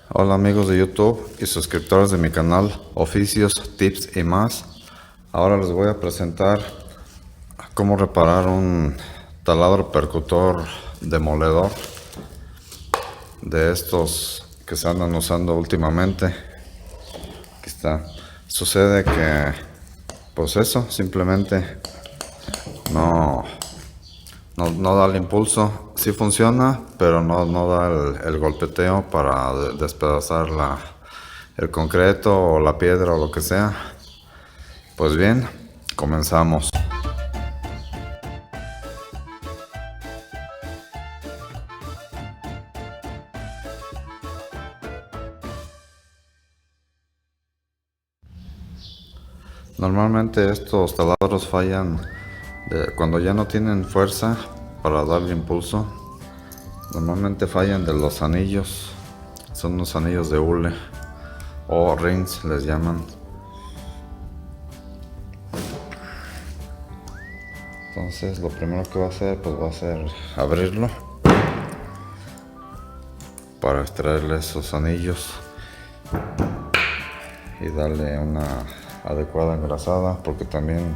Hola amigos de YouTube y suscriptores de mi canal Oficios, Tips y más. Ahora les voy a presentar cómo reparar un taladro percutor demoledor de estos que se andan usando últimamente. Aquí está. Sucede que pues eso, simplemente no da el impulso. Sí funciona, pero no da el golpeteo para despedazar el concreto o la piedra o lo que sea. Pues bien, comenzamos. Normalmente estos taladros fallan cuando ya no tienen fuerza para darle impulso. Normalmente fallan de los anillos. Son unos anillos de hule o rings les llaman. Entonces lo primero que va a hacer pues va a ser abrirlo para extraerle esos anillos y darle una adecuada engrasada, porque también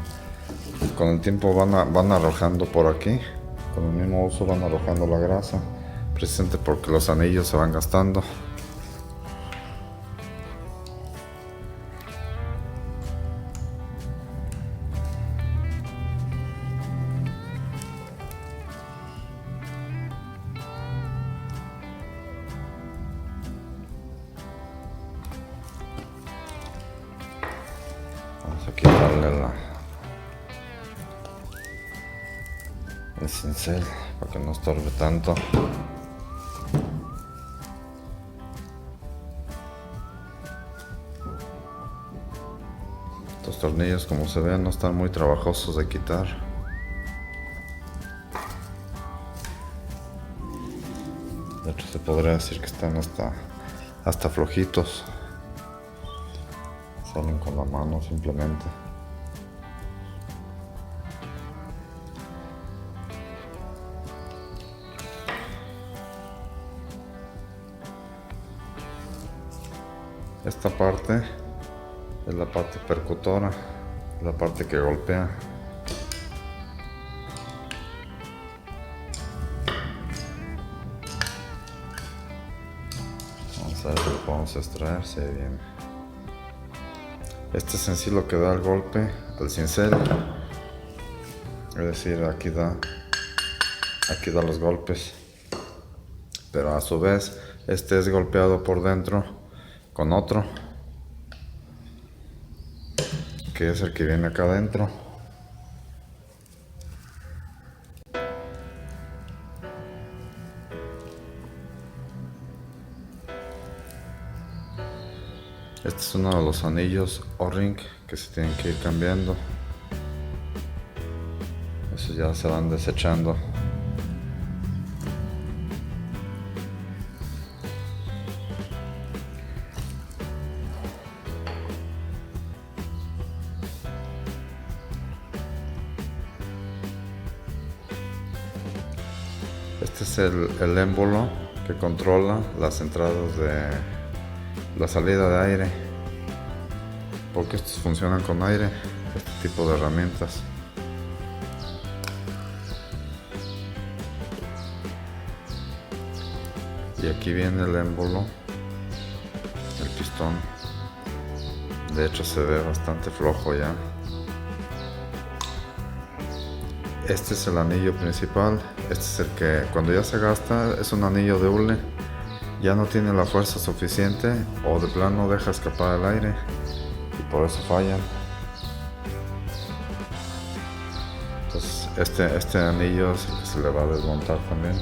con el tiempo van arrojando por aquí, con el mismo uso van arrojando la grasa, precisamente porque los anillos se van gastando. Vamos a quitarle el cincel para que no estorbe tanto. Estos tornillos, como se ven, no están muy trabajosos de quitar. De hecho, se podría decir que están hasta flojitos. Salen con la mano simplemente. Esta parte es la parte percutora, la parte que golpea. Vamos a ver si lo podemos extraer, si viene. Este es en sí lo que da el golpe al cincel. Es decir, aquí da los golpes. Pero a su vez, este es golpeado por dentro con otro, que es el que viene acá adentro. Este es uno de los anillos O-ring que se tienen que ir cambiando. Esos ya se van desechando. Este es el émbolo que controla las entradas de la salida de aire, porque estos funcionan con aire, este tipo de herramientas. Y aquí viene el émbolo, el pistón. De hecho se ve bastante flojo ya. Este es el anillo principal. Este es el que cuando ya se gasta es un anillo de hule. Ya no tiene la fuerza suficiente o de plano deja escapar el aire y por eso fallan. Entonces este anillo es el que se le va a desmontar también.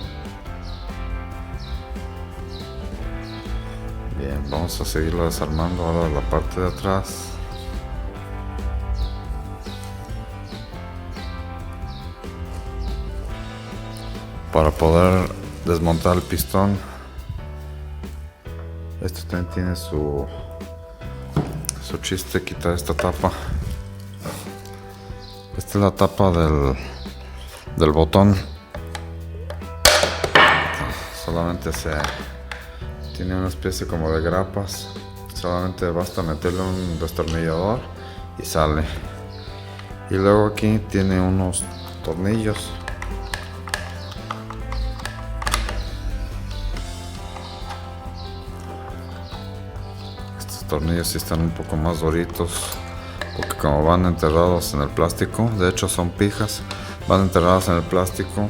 Bien, vamos a seguirlo desarmando ahora de la parte de atrás. Para poder desmontar el pistón, esto también tiene su chiste, quitar esta tapa. Esta es la tapa del botón. Solamente se tiene una especie como de grapas. Solamente basta meterle un destornillador y sale. Y luego aquí tiene unos tornillos. Estos tornillos sí están un poco más duritos, porque como van enterrados en el plástico, de hecho son pijas, van enterradas en el plástico,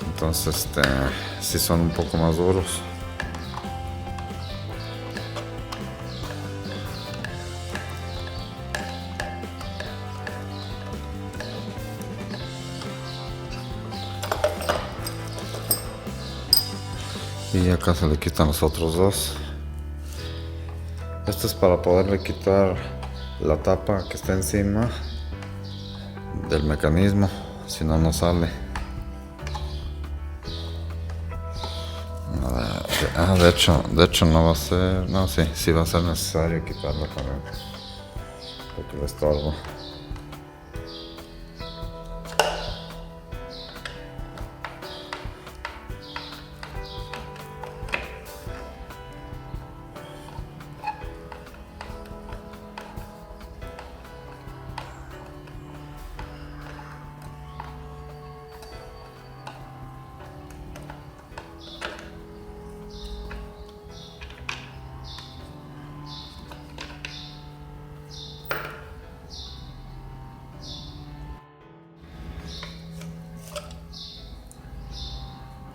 entonces sí son un poco más duros. Y acá se le quitan los otros dos. Esto es para poderle quitar la tapa que está encima del mecanismo, si no, no sale. De hecho no va a ser, no, sí va a ser necesario quitarla con él, porque le estorba.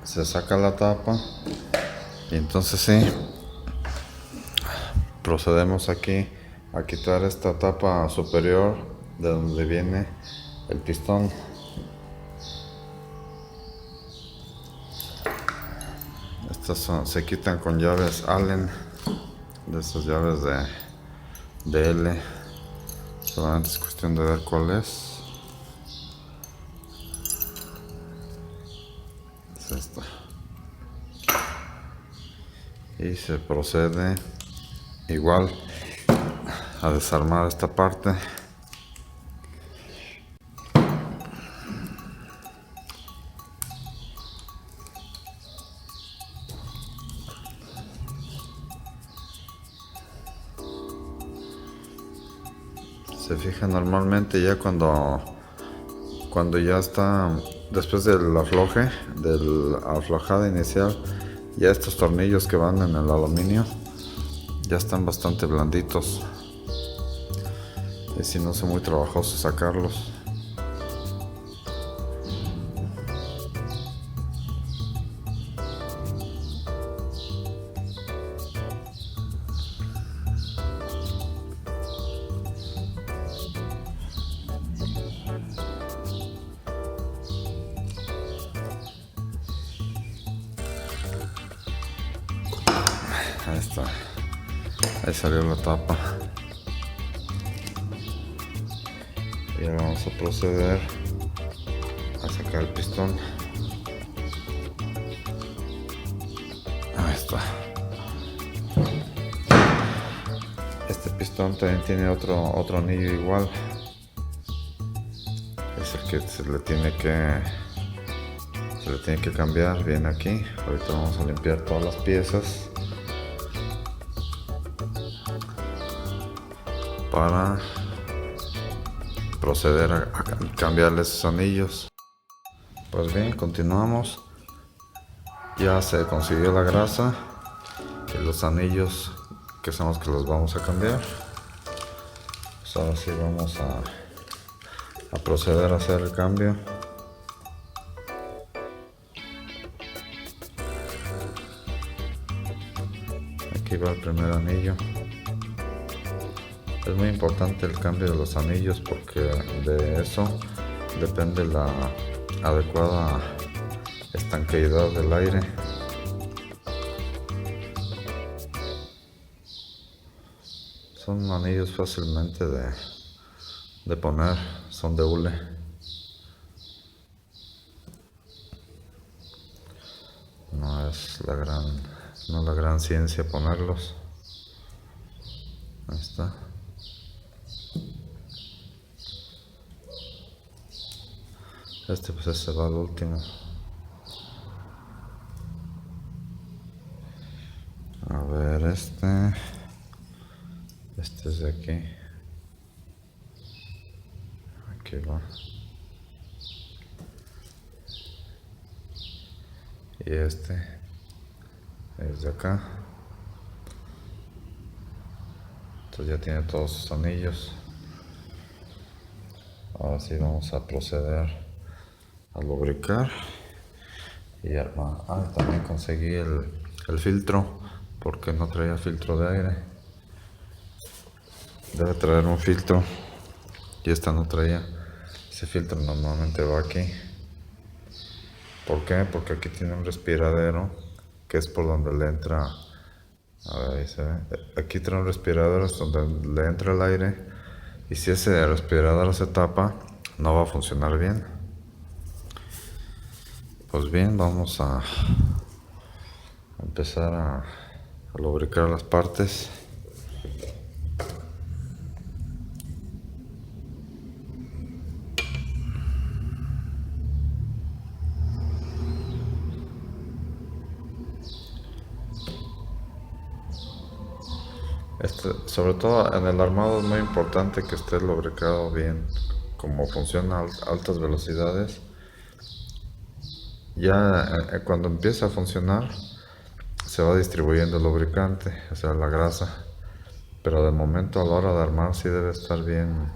Se saca la tapa y entonces sí, procedemos aquí a quitar esta tapa superior de donde viene el pistón. Estas se quitan con llaves Allen, de esas llaves de L. Solamente es cuestión de ver cuál es. Es esta. Y se procede igual a desarmar esta parte. Se fija normalmente ya cuando ya está, después del afloje, de la aflojada inicial, ya estos tornillos que van en el aluminio ya están bastante blanditos, y si no es muy trabajoso sacarlos. Ahí está, ahí salió la tapa. Y ahora vamos a proceder a sacar el pistón. Ahí está. Este pistón también tiene otro anillo igual. Es el que se le tiene que cambiar. Viene aquí. Ahorita vamos a limpiar todas las piezas para proceder a cambiarle esos anillos. Pues bien, continuamos. Ya se consiguió la grasa y los anillos que son los que los vamos a cambiar. Pues ahora sí vamos a proceder a hacer el cambio. Aquí va el primer anillo. Es muy importante el cambio de los anillos porque de eso depende la adecuada estanqueidad del aire. Son anillos fácilmente de poner, son de hule. No es la gran ciencia ponerlos. Ahí está. Pues ese va al último. Este es de aquí. Aquí va. Y este es de acá. Entonces ya tiene todos sus anillos. Ahora sí vamos a proceder a lubricar y armar. También conseguí el filtro, porque no traía filtro de aire. Debe traer un filtro y esta no traía. Ese filtro normalmente va aquí. ¿Por qué? Porque aquí tiene un respiradero que es por donde le entra. A ver, ahí se ve. Aquí trae un respirador es donde le entra el aire, y si ese respirador se tapa no va a funcionar bien. Pues bien, vamos a empezar a lubricar las partes. Sobre todo en el armado es muy importante que esté lubricado bien. Como funciona a altas velocidades, ya cuando empieza a funcionar se va distribuyendo el lubricante, o sea, la grasa. Pero de momento, a la hora de armar, sí debe estar bien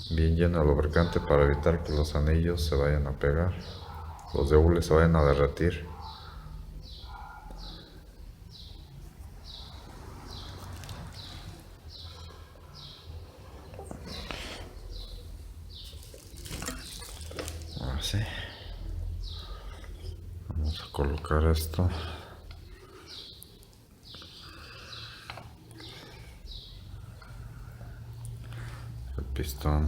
lleno de lubricante para evitar que los anillos se vayan a pegar, los de hule se vayan a derretir. Así. Vamos a colocar esto. El pistón.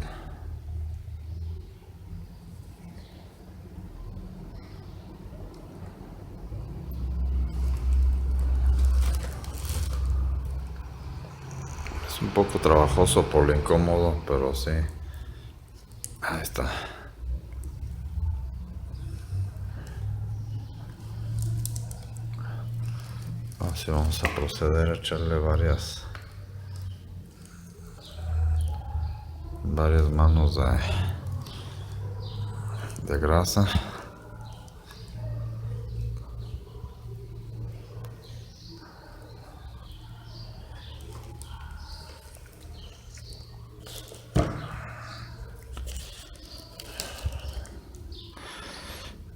Es un poco trabajoso por lo incómodo, pero sí. Ahí está. Así vamos a proceder a echarle varias manos de grasa.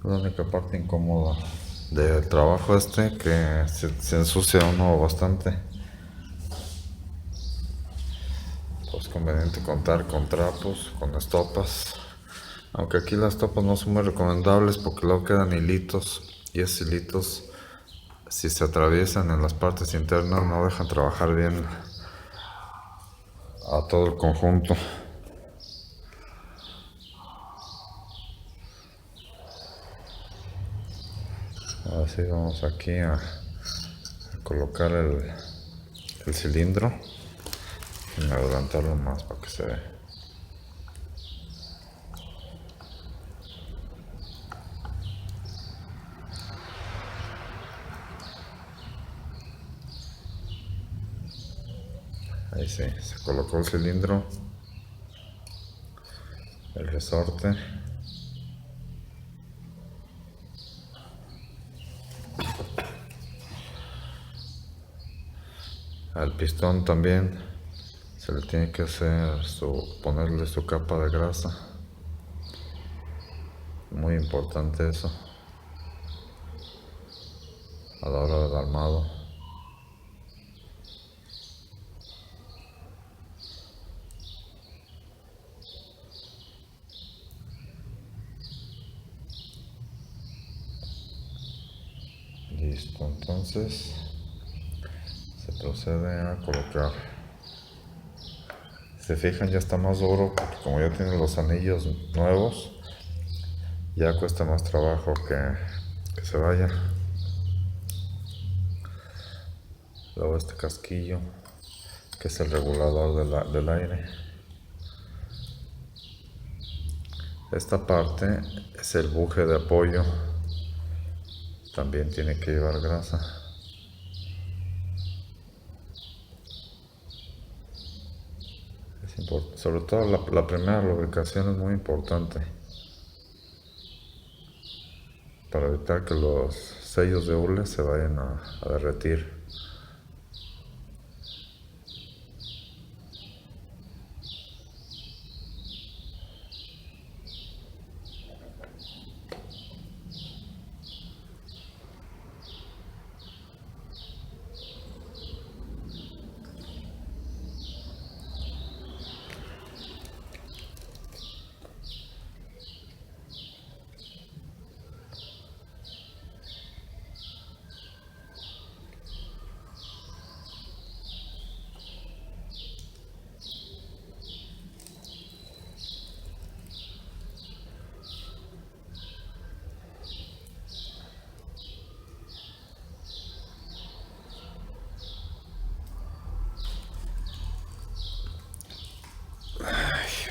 La única parte incómoda del trabajo que se ensucia uno bastante. Pues conveniente contar con trapos, con estopas. Aunque aquí las estopas no son muy recomendables porque luego quedan hilitos, y esos hilitos, si se atraviesan en las partes internas, no dejan trabajar bien a todo el conjunto. Así vamos aquí a colocar el cilindro y adelantarlo más para que se vea. Ahí sí, se colocó el cilindro, el resorte. Al pistón también se le tiene que hacer ponerle su capa de grasa. Muy importante eso a la hora del armado. Listo, entonces se procede a colocar. Si se fijan, ya está más duro porque como ya tiene los anillos nuevos, ya cuesta más trabajo que se vaya. Luego este casquillo, que es el regulador del aire. Esta parte es el buje de apoyo, también tiene que llevar grasa. Sobre todo la primera lubricación es muy importante para evitar que los sellos de hule se vayan a derretir.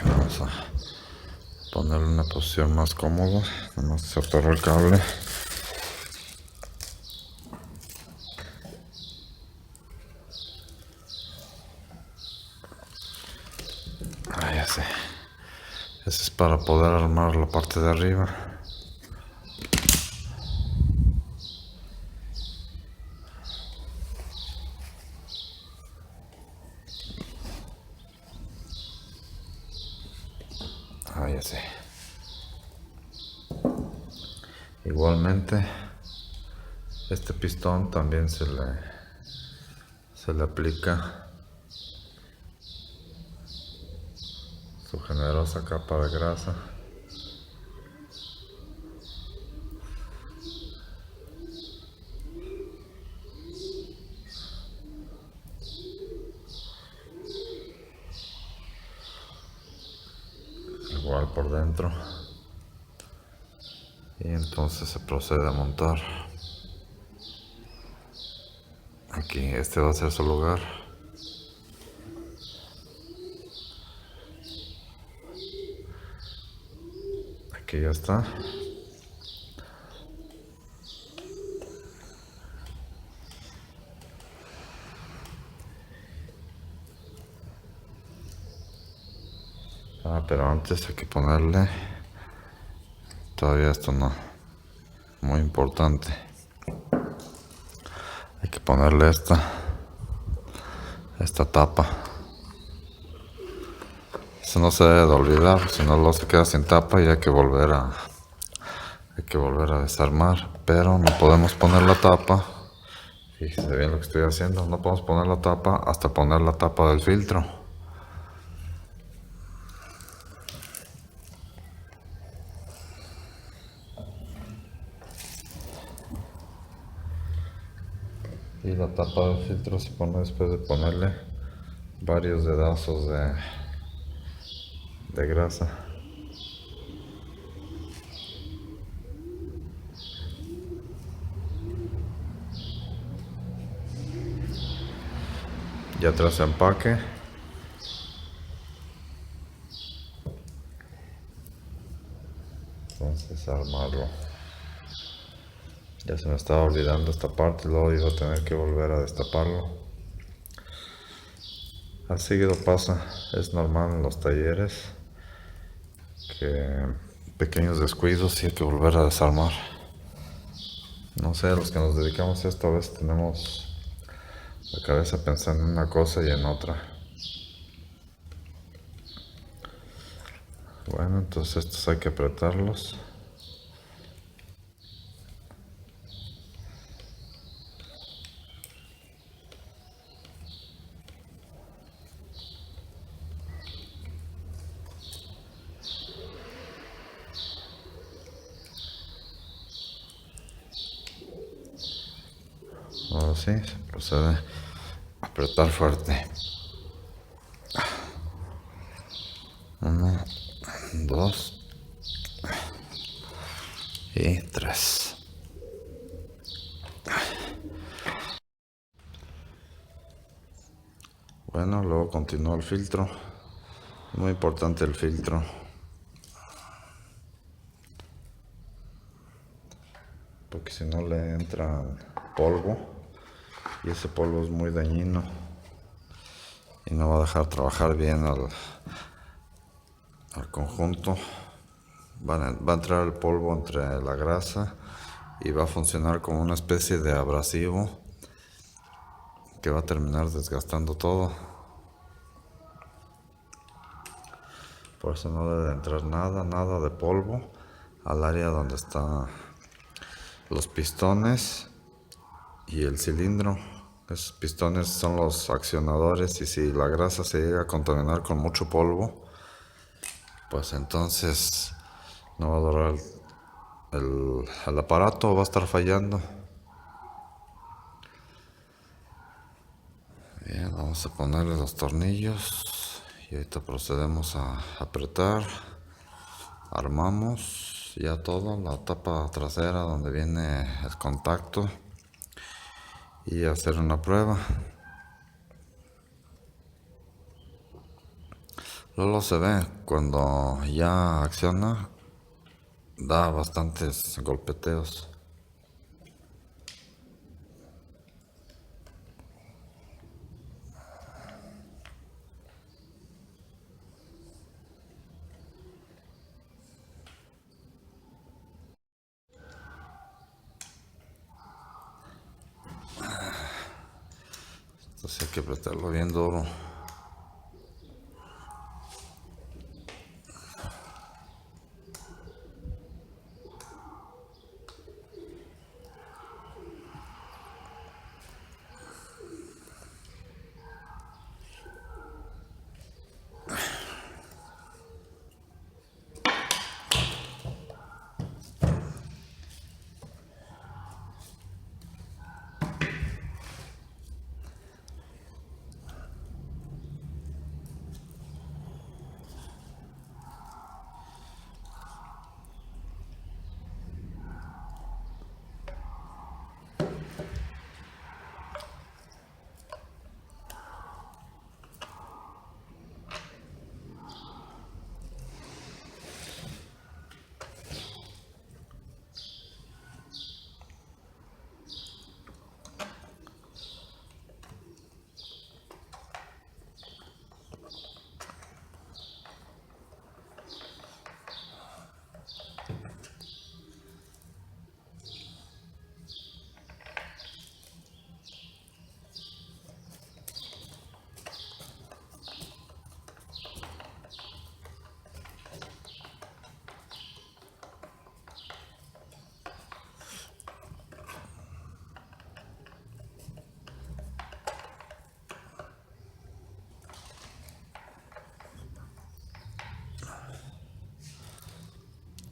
Vamos a ponerle una posición más cómoda. Nomás se atoró el cable. Ya sé. Ese es para poder armar la parte de arriba. Ya sé. Igualmente, este pistón también se le aplica su generosa capa de grasa. Igual por dentro. Y entonces se procede a montar. Aquí, este va a ser su lugar. Aquí ya está. Pero antes hay que ponerle, todavía esto no, muy importante, hay que ponerle esta tapa. Eso no se debe de olvidar, si no luego se queda sin tapa y hay que volver a desarmar. Pero no podemos poner la tapa, fíjense bien lo que estoy haciendo, no podemos poner la tapa hasta poner la tapa del filtro. Y la tapa del filtro se pone después de ponerle varios dedazos de grasa. Ya tras empaque, entonces armarlo. Ya se me estaba olvidando esta parte, luego iba a tener que volver a destaparlo. Así seguido pasa, es normal en los talleres que pequeños descuidos y hay que volver a desarmar. No sé, los que nos dedicamos a esto a veces tenemos la cabeza pensando en una cosa y en otra. Bueno, entonces estos hay que apretarlos. Ahora sí, se procede a apretar fuerte. 1, 2 y 3. Bueno, luego continúa el filtro. Muy importante el filtro. Porque si no le entra polvo. Y ese polvo es muy dañino. y no va a dejar trabajar bien al conjunto. Va a entrar el polvo entre la grasa y va a funcionar como una especie de abrasivo que va a terminar desgastando todo. Por eso no debe entrar nada de polvo al área donde están los pistones y el cilindro. Esos pistones son los accionadores, y si la grasa se llega a contaminar con mucho polvo, pues entonces no va a durar el aparato, va a estar fallando. Bien, vamos a ponerle los tornillos y ahorita procedemos a apretar. Armamos ya todo, la tapa trasera donde viene el contacto, y hacer una prueba. Luego se ve cuando ya acciona, da bastantes golpeteos. Entonces hay que apretarlo bien duro.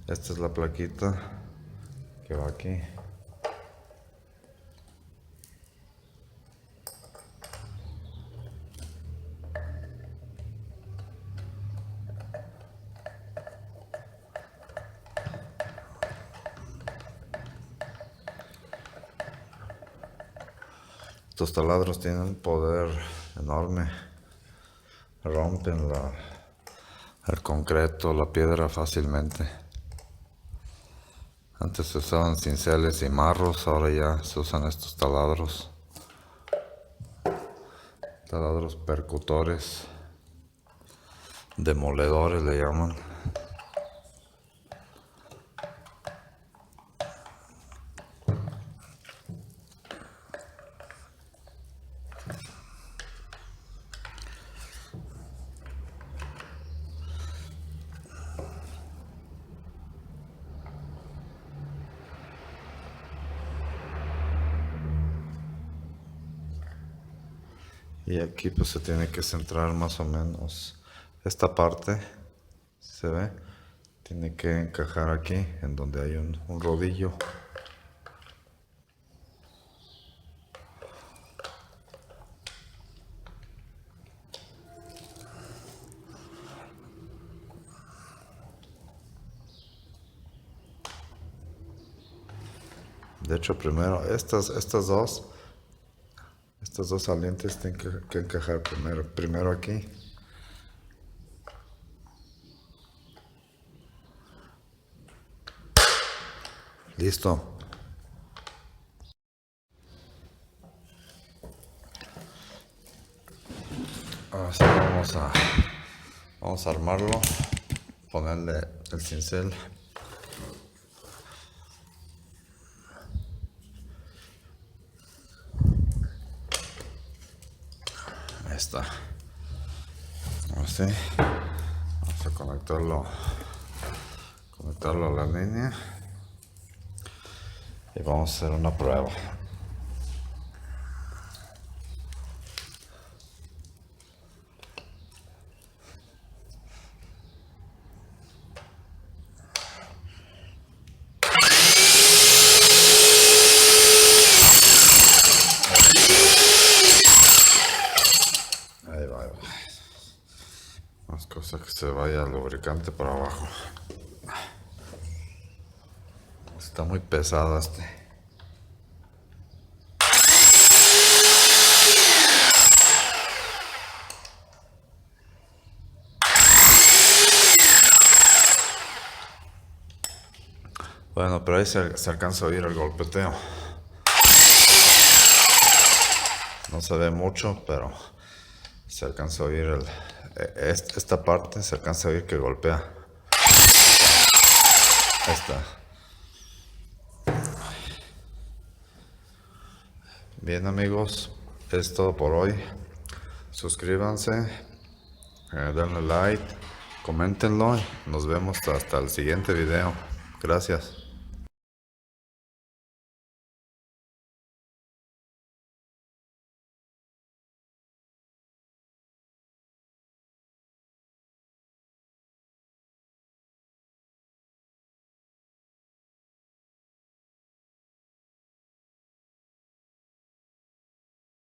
Esta es la plaquita que va aquí. Estos taladros tienen un poder enorme. Rompen el concreto, la piedra fácilmente. Antes se usaban cinceles y marros, ahora ya se usan estos taladros. Taladros percutores, demoledores le llaman. Y aquí pues se tiene que centrar más o menos esta parte, se ve, tiene que encajar aquí en donde hay un rodillo. De hecho, primero estas dos salientes tienen que encajar primero aquí. Listo. Vamos a armarlo, ponerle el cincel. Ahí está. Así. Vamos a conectarlo a la línea y vamos a hacer una prueba. Ahí va, ahí va. Más cosa que se vaya el lubricante para abajo. Está muy pesado este. Bueno, pero ahí se alcanza a oír el golpeteo. No se ve mucho, pero se alcanza a oír esta parte, se alcanza a oír que golpea. Ahí está. Bien, amigos, es todo por hoy. Suscríbanse, denle like, coméntenlo. Nos vemos hasta el siguiente video. Gracias.